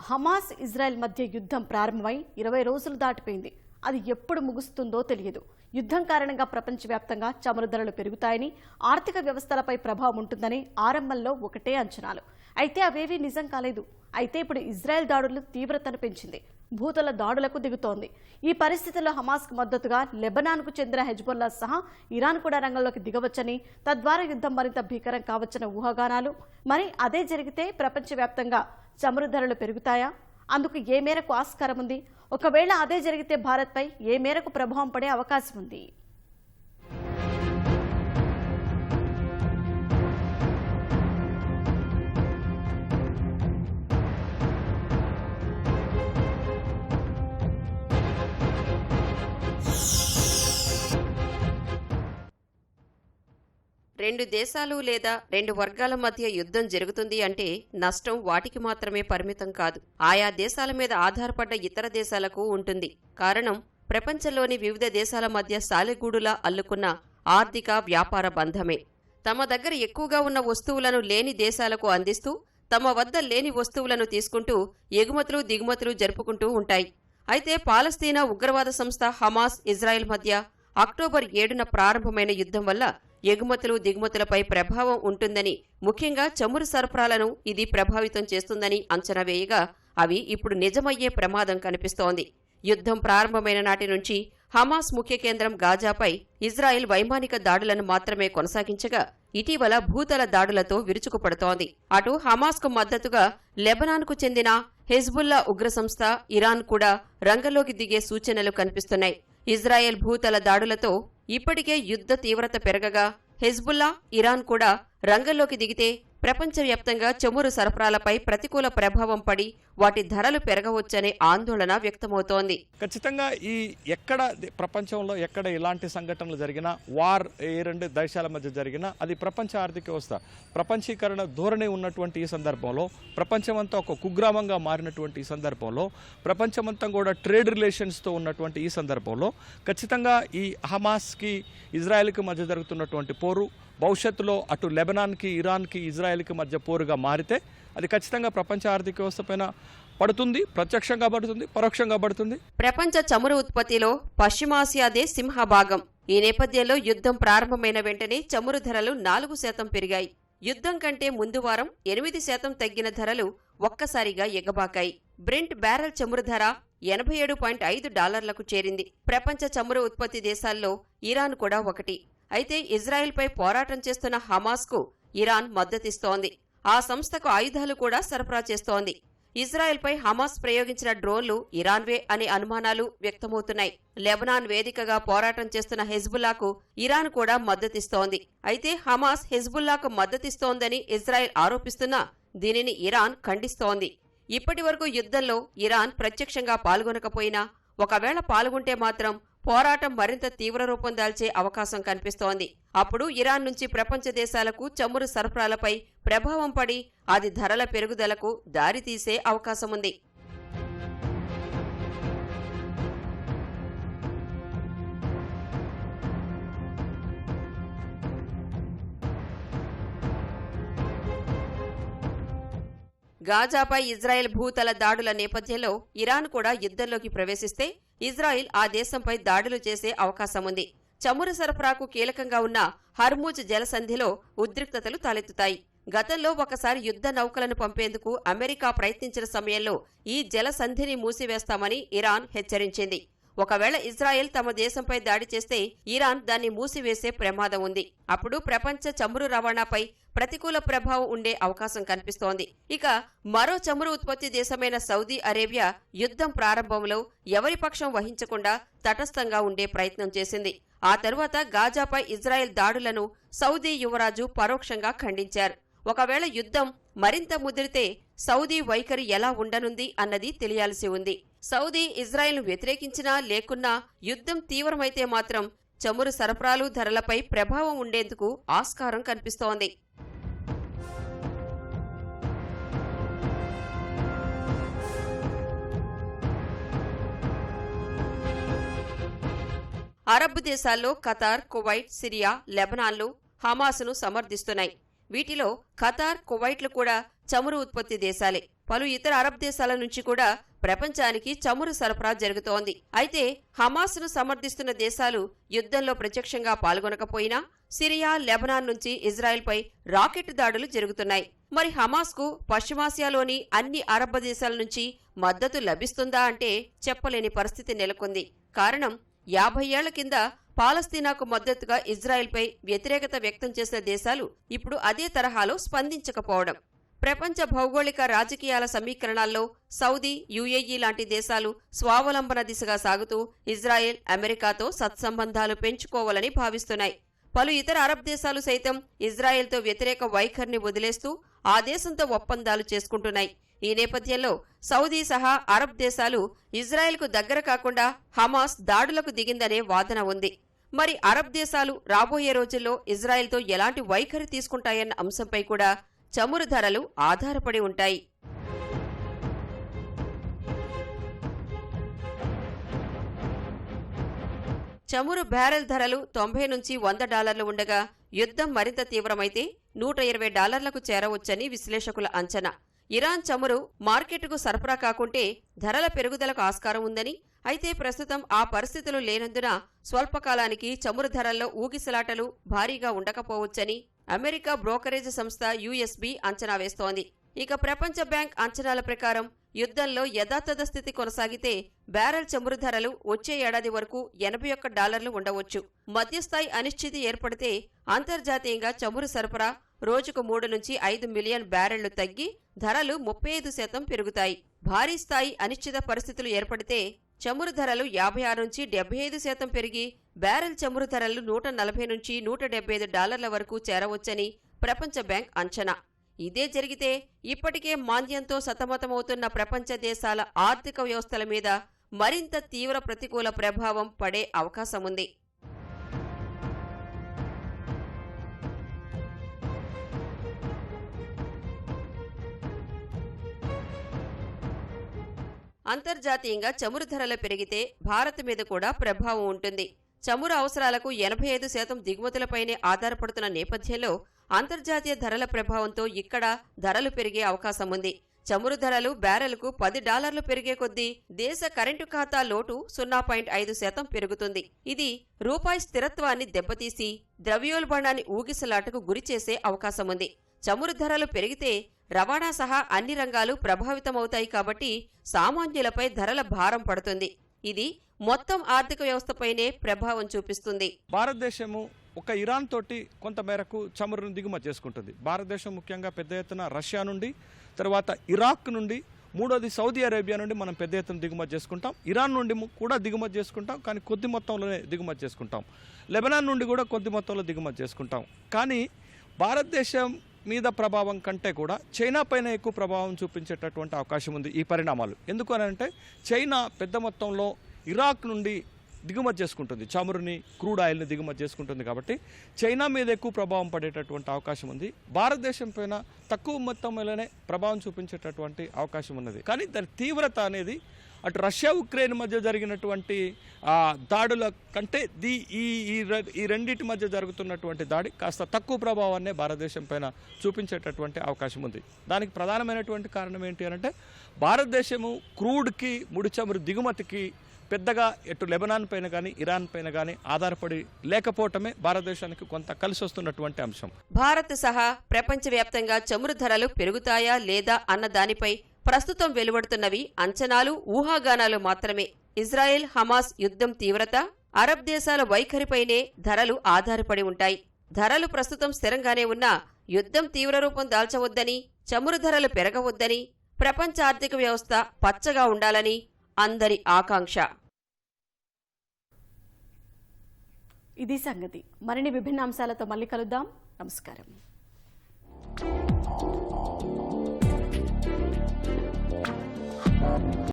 Hamas Israel మధ్య యుద్ధం ప్రారంభమై 20 రోజులు దాటిపోయింది. అది ఎప్పుడు ముగుస్తుందో తెలియదు. యుద్ధం కారణంగా ప్రపంచవ్యాప్తంగా చమురు ధరలు పెరుగుతాయని, ఆర్థిక వ్యవస్థలపై ప్రభావం ఉంటుందని ఆరంభంలో ఒకటే అంచనాలు. అయితే అవేవీ నిజం కాలేదు. అయితే ఇప్పుడు ఇజ్రాయెల్ దాడులు తీవ్రతను పెంచింది. భూతల దాడులకు దిగుతోంది. ఈ పరిస్థితుల్లో హమాస్కు మద్దతుగా లెబనాన్కు చెందిన హెజ్బుల్లా సహా ఇరాన్ కూడా రంగంలోకి దిగవచ్చని, తద్వారా యుద్ధం మరింత భీకరం కావచ్చన్న ఊహాగానాలు. మరి అదే జరిగితే ప్రపంచవ్యాప్తంగా చమురు ధరలు పెరుగుతాయా? అందుకు ఏ మేరకు ఆస్కారం ఉంది? ఒకవేళ అదే జరిగితే భారత్పై ఏ మేరకు ప్రభావం పడే అవకాశం ఉంది? రెండు దేశాలు లేదా రెండు వర్గాల మధ్య యుద్ధం జరుగుతుంది అంటే నష్టం వాటికి మాత్రమే పరిమితం కాదు, ఆయా దేశాల మీద ఆధారపడ్డ ఇతర దేశాలకు ఉంటుంది. కారణం ప్రపంచంలోని వివిధ దేశాల మధ్య సాలెగూడులా అల్లుకున్న ఆర్థిక వ్యాపార బంధమే. తమ దగ్గర ఎక్కువగా ఉన్న వస్తువులను లేని దేశాలకు అందిస్తూ, తమ వద్ద లేని వస్తువులను తీసుకుంటూ ఎగుమతులు దిగుమతులు జరుపుకుంటూ ఉంటాయి. అయితే పాలస్తీనా ఉగ్రవాద సంస్థ హమాస్ ఇజ్రాయెల్ మధ్య అక్టోబర్ 7న ప్రారంభమైన యుద్ధం వల్ల ఎగుమతులు దిగుమతులపై ప్రభావం ఉంటుందని, ముఖ్యంగా చమురు సరఫరాలను ఇది ప్రభావితం చేస్తుందని అంచనా వేయగా అవి ఇప్పుడు నిజమయ్యే ప్రమాదం కనిపిస్తోంది. యుద్ధం ప్రారంభమైన నాటి నుంచి హమాస్ ముఖ్య కేంద్రం గాజాపై ఇజ్రాయెల్ వైమానిక దాడులను మాత్రమే కొనసాగించగా ఇటీవల భూతల దాడులతో విరుచుకుపడుతోంది. అటు హమాస్కు మద్దతుగా లెబనాన్కు చెందిన హెజ్బుల్లా ఉగ్ర సంస్థ ఇరాన్ కూడా రంగంలోకి దిగే సూచనలు కనిపిస్తున్నాయి. ఇజ్రాయెల్ భూతల దాడులతో ఇప్పటికే యుద్ధ తీవ్రత పెరగగా హెజ్బుల్లా, ఇరాన్ కూడా రంగంలోకి దిగితే ప్రపంచవ్యాప్తంగా చమురు సరఫరాలపై ప్రతికూల ప్రభావం పడి వాటి ధరలు పెరగవచ్చనే ఆందోళన వ్యక్తమవుతోంది. ఖచ్చితంగా ఎక్కడ ప్రపంచంలో ఎక్కడ ఇలాంటి సంఘటనలు జరిగినా, వార్ ఏ రెండు దేశాల మధ్య జరిగినా అది ప్రపంచ ఆర్థిక వ్యవస్థ ప్రపంచీకరణ ధోరణి ఉన్నటువంటి ఈ సందర్భంలో, ప్రపంచమంతా ఒక కుగ్రామంగా మారినటువంటి ఈ సందర్భంలో, ప్రపంచమంతా కూడా ట్రేడ్ రిలేషన్స్తో ఉన్నటువంటి ఈ సందర్భంలో ఖచ్చితంగా ఈ హమాస్కి ఇజ్రాయెల్కి మధ్య జరుగుతున్నటువంటి పోరు భవిష్యత్తులో అటు లెబనాన్కి, ఇరాన్కి, ఇజ్రాయెల్కి మధ్య పోరుగా మారితే అది ఖచ్చితంగా ప్రపంచ ఆర్థిక వ్యవస్థ పైన పడుతుంది. ప్రత్యక్షంగా పడుతుంది, పరోక్షంగా పడుతుంది. ప్రపంచ చమురు ఉత్పత్తిలో పశ్చిమాసియాదే సింహభాగం. ఈ నేపథ్యంలో యుద్ధం ప్రారంభమైన వెంటనే చమురు ధరలు 4% పెరిగాయి. యుద్ధం కంటే ముందు వారం 8% తగ్గిన ధరలు ఒక్కసారిగా ఎగబాకాయి. బ్రెంట్ బ్యారెల్ చమురు ధర $87.5 చేరింది. ప్రపంచ చమురు ఉత్పత్తి దేశాల్లో ఇరాన్ కూడా ఒకటి. అయితే ఇజ్రాయెల్పై పోరాటం చేస్తున్న హమాస్కు ఇరాన్ మద్దతిస్తోంది. ఆ సంస్థకు ఆయుధాలు కూడా సరఫరా చేస్తోంది. ఇజ్రాయెల్పై హమాస్ ప్రయోగించిన డ్రోన్లు ఇరాన్వే అనే అనుమానాలు వ్యక్తమవుతున్నాయి. లెబనాన్ వేదికగా పోరాటం చేస్తున్న హెజ్బుల్లాకు ఇరాన్ కూడా మద్దతిస్తోంది. అయితే హమాస్ హెజ్బుల్లాకు మద్దతిస్తోందని ఇజ్రాయెల్ ఆరోపిస్తున్నా దీనిని ఇరాన్ ఖండిస్తోంది. ఇప్పటి వరకు యుద్ధంలో ఇరాన్ ప్రత్యక్షంగా పాల్గొనకపోయినా ఒకవేళ పాల్గొంటే మాత్రం పోరాటం మరింత తీవ్ర రూపం దాల్చే అవకాశం కనిపిస్తోంది. అప్పుడు ఇరాన్ నుంచి ప్రపంచ దేశాలకు చమురు సరఫరాలపై ప్రభావం పడి అది ధరల పెరుగుదలకు దారితీసే అవకాశముంది. గాజాపై ఇజ్రాయెల్ భూతల దాడుల నేపథ్యంలో ఇరాన్ కూడా యుద్ధంలోకి ప్రవేశిస్తే ఇజ్రాయెల్ ఆ దేశంపై దాడులు చేసే అవకాశముంది. చమురు సరఫరాకు కీలకంగా ఉన్న హర్ముజ్ జలసంధిలో ఉద్రిక్తతలు తలెత్తుతాయి. గతంలో ఒకసారి యుద్ధ నౌకలను పంపేందుకు అమెరికా ప్రయత్నించిన సమయంలో ఈ జలసంధిని మూసివేస్తామని ఇరాన్ హెచ్చరించింది. ఒకవేళ ఇజ్రాయెల్ తమ దేశంపై దాడి చేస్తే ఇరాన్ దాన్ని మూసివేసే ప్రమాదం ఉంది. అప్పుడు ప్రపంచ చమురు రవాణాపై ప్రతికూల ప్రభావం ఉండే అవకాశం కనిపిస్తోంది. ఇక మరో చమురు ఉత్పత్తి దేశమైన సౌదీ అరేబియా యుద్ధం ప్రారంభంలో ఎవరి పక్షం వహించకుండా తటస్థంగా ఉండే ప్రయత్నం చేసింది. ఆ తరువాత గాజాపై ఇజ్రాయెల్ దాడులను సౌదీ యువరాజు పరోక్షంగా ఖండించారు. ఒకవేళ యుద్ధం మరింత ముదిరితే సౌదీ వైఖరి ఎలా ఉండనుంది అన్నది తెలియాల్సి ఉంది. సౌదీ ఇజ్రాయెల్ను వ్యతిరేకించినా లేకున్నా యుద్ధం తీవ్రమైతే మాత్రం చమురు సరఫరాలు ధరలపై ప్రభావం ఉండేందుకు ఆస్కారం కనిపిస్తోంది. అరబ్ దేశాల్లో ఖతార్, కువైట్, సిరియా, లెబనాన్లు హమాస్ను సమర్థిస్తున్నాయి. వీటిలో ఖతార్, కువైట్లు కూడా చమురు ఉత్పత్తి దేశాలే. పలు ఇతర అరబ్ దేశాల నుంచి కూడా ప్రపంచానికి చమురు సరఫరా జరుగుతోంది. అయితే హమాస్ను సమర్థిస్తున్న దేశాలు యుద్ధంలో ప్రత్యక్షంగా పాల్గొనకపోయినా సిరియా, లెబనాన్ నుంచి ఇజ్రాయెల్పై రాకెట్ దాడులు జరుగుతున్నాయి. మరి హమాస్కు పశ్చిమాసియాలోని అన్ని అరబ్ దేశాల నుంచి మద్దతు లభిస్తుందా అంటే చెప్పలేని పరిస్థితి నెలకొంది. కారణం 50 ఏళ్ల కింద పాలస్తీనాకు మద్దతుగా ఇజ్రాయెల్పై వ్యతిరేకత వ్యక్తం చేసిన దేశాలు ఇప్పుడు అదే తరహాలో స్పందించకపోవడం. ప్రపంచ భౌగోళిక రాజకీయాల సమీకరణాల్లో సౌదీ, యుఏఈ లాంటి దేశాలు స్వావలంబన దిశగా సాగుతూ ఇజ్రాయెల్, అమెరికాతో సత్సంబంధాలు పెంచుకోవాలని భావిస్తున్నాయి. పలు ఇతర అరబ్ దేశాలు సైతం ఇజ్రాయెల్తో వ్యతిరేక వైఖరిని వదిలేస్తూ ఆ దేశంతో ఒప్పందాలు చేసుకుంటున్నాయి. ఈ నేపథ్యంలో సౌదీ సహా అరబ్ దేశాలు ఇజ్రాయెల్కు దగ్గర కాకుండా హమాస్ దాడులకు దిగిందనే వాదన ఉంది. మరి అరబ్ దేశాలు రాబోయే రోజుల్లో ఇజ్రాయెల్తో ఎలాంటి వైఖరి తీసుకుంటాయన్న అంశంపై కూడా చమురు ధరలు ఆధారపడి ఉంటాయి. చమురు బ్యారెల్ ధరలు $90 నుంచి $100 ఉండగా యుద్ధం మరింత తీవ్రమైతే $120లకు చేరవచ్చని విశ్లేషకుల అంచనా. ఇరాన్ చమురు మార్కెట్కు సరఫరా కాకుంటే ధరల పెరుగుదలకు ఆస్కారం ఉందని, అయితే ప్రస్తుతం ఆ పరిస్థితులు లేనందున స్వల్పకాలానికి చమురు ధరల్లో ఊగిసలాటలు భారీగా ఉండకపోవచ్చని అమెరికా బ్రోకరేజ్ సంస్థ యుఎస్బి అంచనా వేస్తోంది. ఇక ప్రపంచ బ్యాంక్ అంచనాల ప్రకారం యుద్ధంలో యథాతథ స్థితి కొనసాగితే బ్యారెల్ చమురు ధరలు వచ్చే ఏడాది వరకు $81 ఉండవచ్చు. మధ్యస్థాయి అనిశ్చితి ఏర్పడితే అంతర్జాతీయంగా చమురు సరఫరా రోజుకు 3 నుంచి 5 మిలియన్ బ్యారెళ్లు తగ్గి ధరలు 35% పెరుగుతాయి. భారీ స్థాయి అనిశ్చిత పరిస్థితులు ఏర్పడితే చమురు ధరలు 56 నుంచి 75% పెరిగి బ్యారెల్ చమురు ధరలు $140 నుంచి $175 వరకు చేరవచ్చని ప్రపంచ బ్యాంక్ అంచనా. ఇదే జరిగితే ఇప్పటికే మాంద్యంతో సతమతమవుతున్న ప్రపంచ దేశాల ఆర్థిక వ్యవస్థల మీద మరింత తీవ్ర ప్రతికూల ప్రభావం పడే అవకాశముంది. అంతర్జాతీయంగా చమురు ధరలు పెరిగితే భారత్ మీద కూడా ప్రభావం ఉంటుంది. చమురు అవసరాలకు 85% దిగుమతులపైనే ఆధారపడుతున్న నేపథ్యంలో అంతర్జాతీయ ధరల ప్రభావంతో ఇక్కడ ధరలు పెరిగే అవకాశం ఉంది. చమురు ధరలు బ్యారెల్కు $10 పెరిగే కొద్దీ దేశ కరెంటు ఖాతా లోటు 0.5% పెరుగుతుంది. ఇది రూపాయి స్థిరత్వాన్ని దెబ్బతీసి ద్రవ్యోల్బణాన్ని ఊగిసలాటకు గురిచేసే అవకాశముంది. చమురు ధరలు పెరిగితే రవాణా సహా అన్ని రంగాలు ప్రభావితమవుతాయి కాబట్టి సామాన్యులపై ధరల భారం పడుతుంది. ఇది మొత్తం ఆర్థిక వ్యవస్థపైనే ప్రభావం చూపిస్తుంది. భారతదేశము ఒక ఇరాన్ తోటి కొంత మేరకు చమురును దిగుమతి చేసుకుంటుంది. భారతదేశం ముఖ్యంగా పెద్ద ఎత్తున రష్యా నుండి, తర్వాత ఇరాక్ నుండి, మూడోది సౌదీ అరేబియా నుండి మనం పెద్ద ఎత్తున దిగుమతి చేసుకుంటాం. ఇరాన్ నుండి కూడా దిగుమతి చేసుకుంటాం, కానీ కొద్ది మొత్తంలోనే దిగుమతి చేసుకుంటాం. లెబనాన్ నుండి కూడా కొద్ది మొత్తంలో దిగుమతి చేసుకుంటాం. కానీ భారతదేశం మీద ప్రభావం కంటే కూడా చైనా పైన ఎక్కువ ప్రభావం చూపించేటటువంటి అవకాశం ఉంది ఈ పరిణామాలు. ఎందుకు అనంటే చైనా పెద్ద మొత్తంలో ఇరాక్ నుండి దిగుమతి చేసుకుంటుంది, చమురుని, క్రూడ్ ఆయిల్ని దిగుమతి చేసుకుంటుంది. కాబట్టి చైనా మీద ఎక్కువ ప్రభావం పడేటటువంటి అవకాశం ఉంది. భారతదేశం పైన తక్కువ మొత్తంలోనే ప్రభావం చూపించేటటువంటి అవకాశం ఉన్నది. కానీ దాని తీవ్రత అనేది అటు రష్యా, ఉక్రెయిన్ మధ్య జరిగినటువంటి దాడుల కంటే ఈ రెండింటి మధ్య జరుగుతున్నటువంటి దాడి కాస్త తక్కువ ప్రభావాన్నే భారతదేశం పైన చూపించేటటువంటి అవకాశం ఉంది. దానికి ప్రధానమైనటువంటి కారణం ఏంటి అంటే భారతదేశము క్రూడ్కి, ముడి చమురు దిగుమతికి పెద్దగా ఎటు లెబనాన్ పైన కానీ, ఇరాన్ పైన కానీ ఆధారపడి లేకపోవటమే భారతదేశానికి కొంత కలిసి వస్తున్నటువంటి అంశం. భారత్ సహా ప్రపంచవ్యాప్తంగా చమురు ధరలు పెరుగుతాయా లేదా అన్న దానిపై ప్రస్తుతం వెలువడుతున్నవి అంచనాలు, ఊహాగానాలు మాత్రమే. ఇజ్రాయెల్ హమాస్ యుద్ధం తీవ్రత, అరబ్ దేశాల వైఖరిపైనే ధరలు ఆధారపడి ఉంటాయి. ధరలు ప్రస్తుతం స్థిరంగానే ఉన్నా యుద్ధం తీవ్ర రూపం దాల్చవద్దని, చమురు ధరలు పెరగవద్దని, ప్రపంచ ఆర్థిక వ్యవస్థ పచ్చగా ఉండాలని అందరి ఆకాంక్ష. ఇది సంగతి. మరిన్ని విభిన్న అంశాలతో మళ్ళీ కలుద్దాం. నమస్కారం.